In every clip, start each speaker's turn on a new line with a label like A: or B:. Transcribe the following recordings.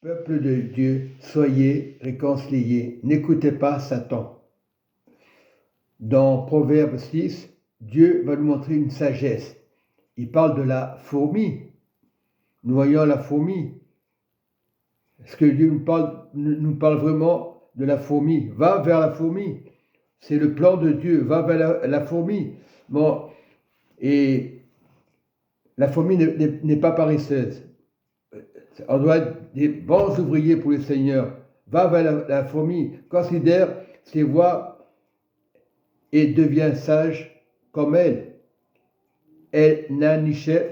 A: Peuple de Dieu, soyez réconciliés, n'écoutez pas Satan. Dans Proverbe 6, Dieu va nous montrer une sagesse. Il parle de la fourmi. Nous voyons la fourmi. Est-ce que Dieu nous parle vraiment de la fourmi? Va vers la fourmi. C'est le plan de Dieu. Va vers la fourmi. Bon, et la fourmi n'est pas paresseuse. On doit être des bons ouvriers pour le Seigneur. Va vers la fourmi, considère ses voies et devient sage comme elle. Elle n'a ni chef,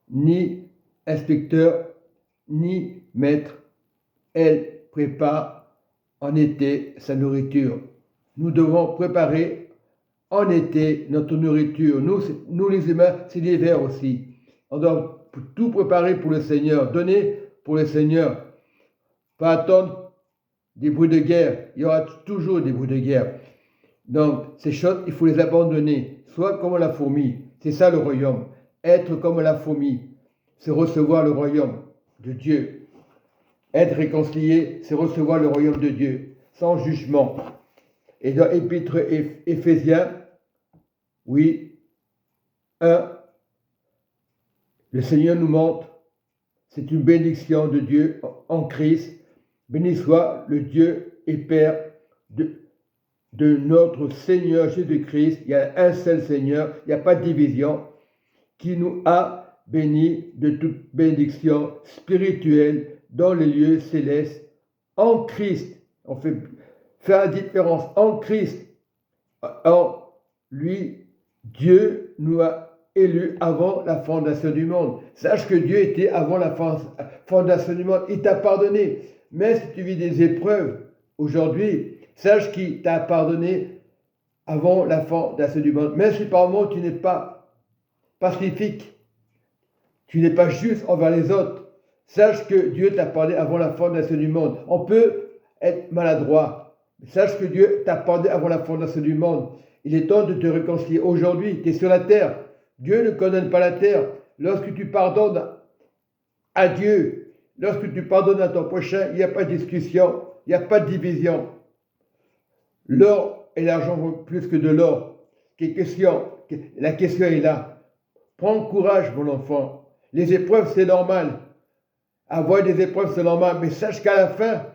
A: ni inspecteur, ni maître. Elle prépare en été sa nourriture. Nous devons préparer en été notre nourriture. Nous les humains, c'est l'hiver aussi. On doit tout préparer pour le Seigneur, donner pour le Seigneur. Pas attendre des bruits de guerre. Il y aura toujours des bruits de guerre. Donc, ces choses, il faut les abandonner. Soit comme la fourmi. C'est ça le royaume. Être comme la fourmi, c'est recevoir le royaume de Dieu. Être réconcilié, c'est recevoir le royaume de Dieu, sans jugement. Et dans l'épître Éphésiens, oui, 1, le Seigneur nous montre, c'est une bénédiction de Dieu en Christ. Béni soit le Dieu et Père de notre Seigneur Jésus-Christ. Il y a un seul Seigneur, il n'y a pas de division, qui nous a bénis de toute bénédiction spirituelle dans les lieux célestes en Christ. On fait faire la différence en Christ. En lui, Dieu nous a élus avant la fondation du monde. Sache que Dieu était avant la fondation du monde. Il t'a pardonné. Mais si tu vis des épreuves aujourd'hui, sache qu'il t'a pardonné avant la fondation du monde. Même si par moment tu n'es pas pacifique, tu n'es pas juste envers les autres, sache que Dieu t'a pardonné avant la fondation du monde. On peut être maladroit. Sache que Dieu t'a pardonné avant la fondation du monde. Il est temps de te réconcilier. Aujourd'hui, tu es sur la terre. Dieu ne condamne pas la terre. Lorsque tu pardonnes à Dieu, lorsque tu pardonnes à ton prochain, il n'y a pas de discussion, il n'y a pas de division. L'or et l'argent vaut plus que de l'or. La question est là. Prends courage, mon enfant. Les épreuves, c'est normal. Avoir des épreuves, c'est normal. Mais sache qu'à la fin,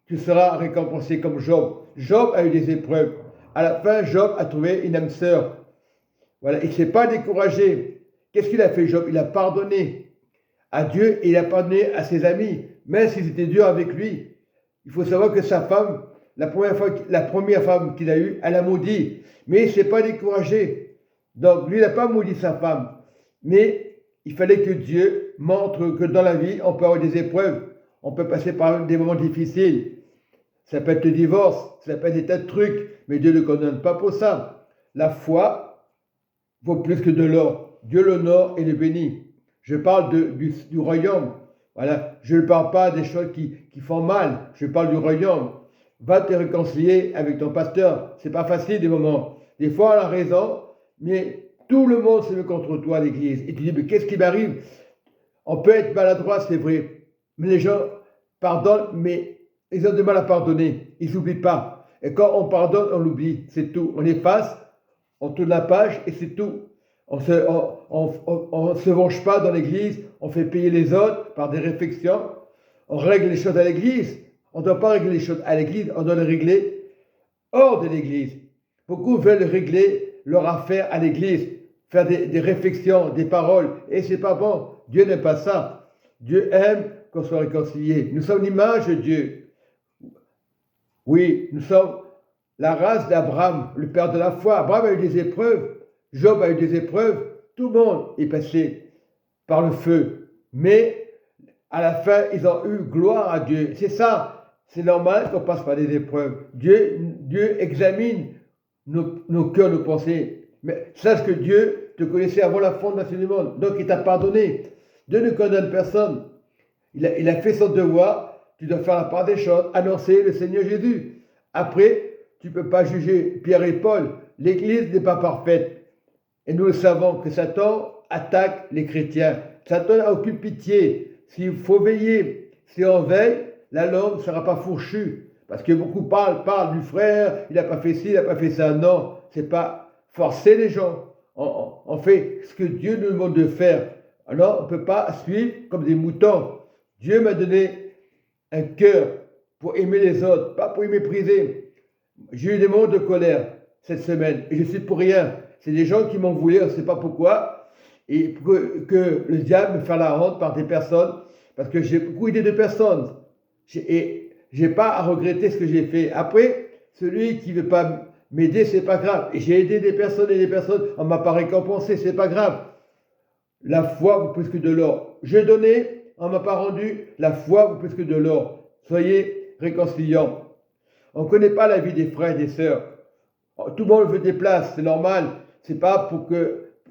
A: tu seras récompensé comme Job. Job a eu des épreuves. À la fin, Job a trouvé une âme sœur. Voilà, il ne s'est pas découragé. Qu'est-ce qu'il a fait, Job? Il a pardonné à Dieu et il a pardonné à ses amis, même s'ils étaient durs avec lui. Il faut savoir que sa femme, la première femme qu'il a eue, elle a maudit. Mais il ne s'est pas découragé. Donc, lui, il n'a pas maudit sa femme. Mais il fallait que Dieu montre que dans la vie, on peut avoir des épreuves. On peut passer par des moments difficiles. Ça peut être le divorce, ça peut être des tas de trucs. Mais Dieu ne condamne pas pour ça. La foi vaut plus que de l'or. Dieu l'honore et le bénit. Je parle du royaume. Voilà. Je ne parle pas des choses qui font mal. Je parle du royaume. Va te réconcilier avec ton pasteur. C'est pas facile des moments. Des fois, on a raison, mais tout le monde se met contre toi à l'église. Et tu dis, mais qu'est-ce qui m'arrive? On peut être maladroit, c'est vrai. Mais les gens pardonnent, mais ils ont du mal à pardonner. Ils n'oublient pas. Et quand on pardonne, on l'oublie. C'est tout. On efface, on tourne la page et c'est tout. On ne se venge pas dans l'église. On fait payer les autres par des réflexions. On règle les choses à l'église. On ne doit pas régler les choses à l'église. On doit les régler hors de l'église. Beaucoup veulent régler leur affaire à l'église. Faire des réflexions, des paroles. Et c'est pas bon. Dieu n'aime pas ça. Dieu aime qu'on soit réconcilié. Nous sommes l'image de Dieu. Oui, nous sommes la race d'Abraham, le père de la foi. Abraham a eu des épreuves. Job a eu des épreuves. Tout le monde est passé par le feu. Mais à la fin, ils ont eu gloire à Dieu. C'est ça. C'est normal qu'on passe par des épreuves. Dieu examine nos cœurs, nos pensées. Mais sache que Dieu te connaissait avant la fondation du monde. Donc il t'a pardonné. Dieu ne condamne personne. Il a fait son devoir. Tu dois faire la part des choses. Annoncer le Seigneur Jésus. Après, tu ne peux pas juger Pierre et Paul. L'Église n'est pas parfaite. Et nous le savons que Satan attaque les chrétiens. Satan n'a aucune pitié. S'il faut veiller, si on veille, la langue ne sera pas fourchue. Parce que beaucoup parlent du frère, il n'a pas fait ci, il n'a pas fait ça. Non, c'est pas forcer les gens. On fait ce que Dieu nous demande de faire. Alors, on ne peut pas suivre comme des moutons. Dieu m'a donné un cœur pour aimer les autres, pas pour les mépriser. J'ai eu des moments de colère cette semaine et je suis pour rien. C'est des gens qui m'ont voulu, on ne sait pas pourquoi, et que le diable me fasse la honte par des personnes, parce que j'ai beaucoup aidé de personnes. Et je n'ai pas à regretter ce que j'ai fait. Après, celui qui ne veut pas m'aider, c'est pas grave. Et j'ai aidé des personnes et des personnes, on ne m'a pas récompensé, c'est pas grave. La foi vaut plus que de l'or. J'ai donné, on ne m'a pas rendu, la foi vaut plus que de l'or. Soyez réconciliants. On ne connaît pas la vie des frères et des sœurs. Tout le monde veut des places, c'est normal. C'est pas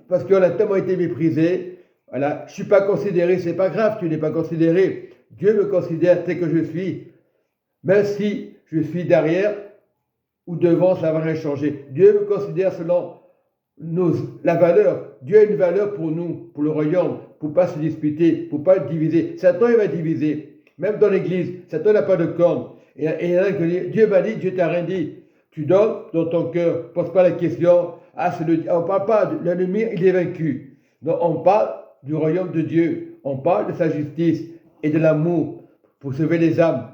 A: parce qu'on a tellement été méprisé. Voilà, je ne suis pas considéré, c'est pas grave, tu n'es pas considéré. Dieu me considère tel que je suis. Même si je suis derrière ou devant, ça ne va rien changer. Dieu me considère selon la valeur. Dieu a une valeur pour nous, pour le royaume, pour ne pas se disputer, pour ne pas diviser. Satan, il va diviser. Même dans l'église, Satan n'a pas de corne. Et il y en a qui disent, Dieu m'a dit, Dieu t'a rien dit. Tu donnes dans ton cœur, ne pose pas la question. On ne parle pas de l'ennemi, il est vaincu. Donc on parle du royaume de Dieu. On parle de sa justice et de l'amour pour sauver les âmes.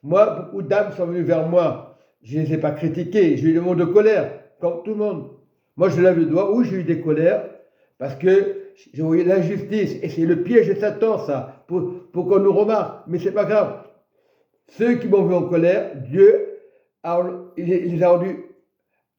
A: Moi, beaucoup d'âmes sont venues vers moi. Je ne les ai pas critiquées. J'ai eu des moments de colère, comme tout le monde. Moi, je lève le doigt. Oui, j'ai eu des colères parce que j'ai voyé l'injustice. Et c'est le piège de Satan, ça, pour qu'on nous remarque. Mais ce n'est pas grave. Ceux qui m'ont vu en colère, Dieu il les a rendus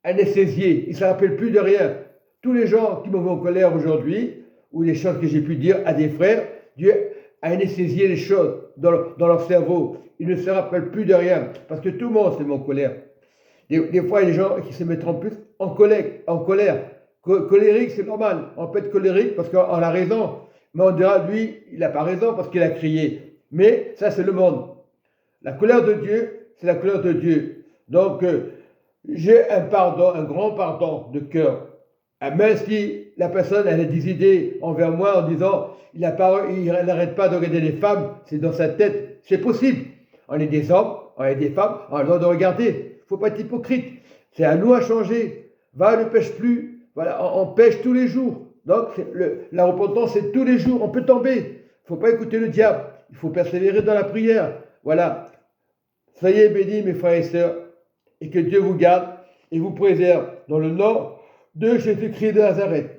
A: anesthésiés. Ils ne se rappellent plus de rien. Tous les gens qui m'ont vu en colère aujourd'hui, ou les choses que j'ai pu dire à des frères, Dieu a anesthésié les choses dans leur cerveau. Ils ne se rappellent plus de rien. Parce que tout le monde se met en colère. Des fois, il y a des gens qui se mettront plus en colère. Colérique, c'est normal. On peut être colérique parce qu'on a raison. Mais on dira, lui, il n'a pas raison parce qu'il a crié. Mais ça, c'est le monde. La colère de Dieu, c'est la colère de Dieu. Donc, j'ai un pardon, un grand pardon de cœur. Même si la personne elle a des idées envers moi en disant, il n'arrête pas de regarder les femmes, c'est dans sa tête. C'est possible. On est des hommes, on est des femmes, on a le droit de regarder. Il ne faut pas être hypocrite. C'est à nous à changer. Va, ne pêche plus. Voilà, on pêche tous les jours. Donc, la repentance, c'est tous les jours. On peut tomber. Il ne faut pas écouter le diable. Il faut persévérer dans la prière. Voilà. Soyez bénis, mes frères et sœurs, et que Dieu vous garde et vous préserve dans le nom de Jésus-Christ de Nazareth.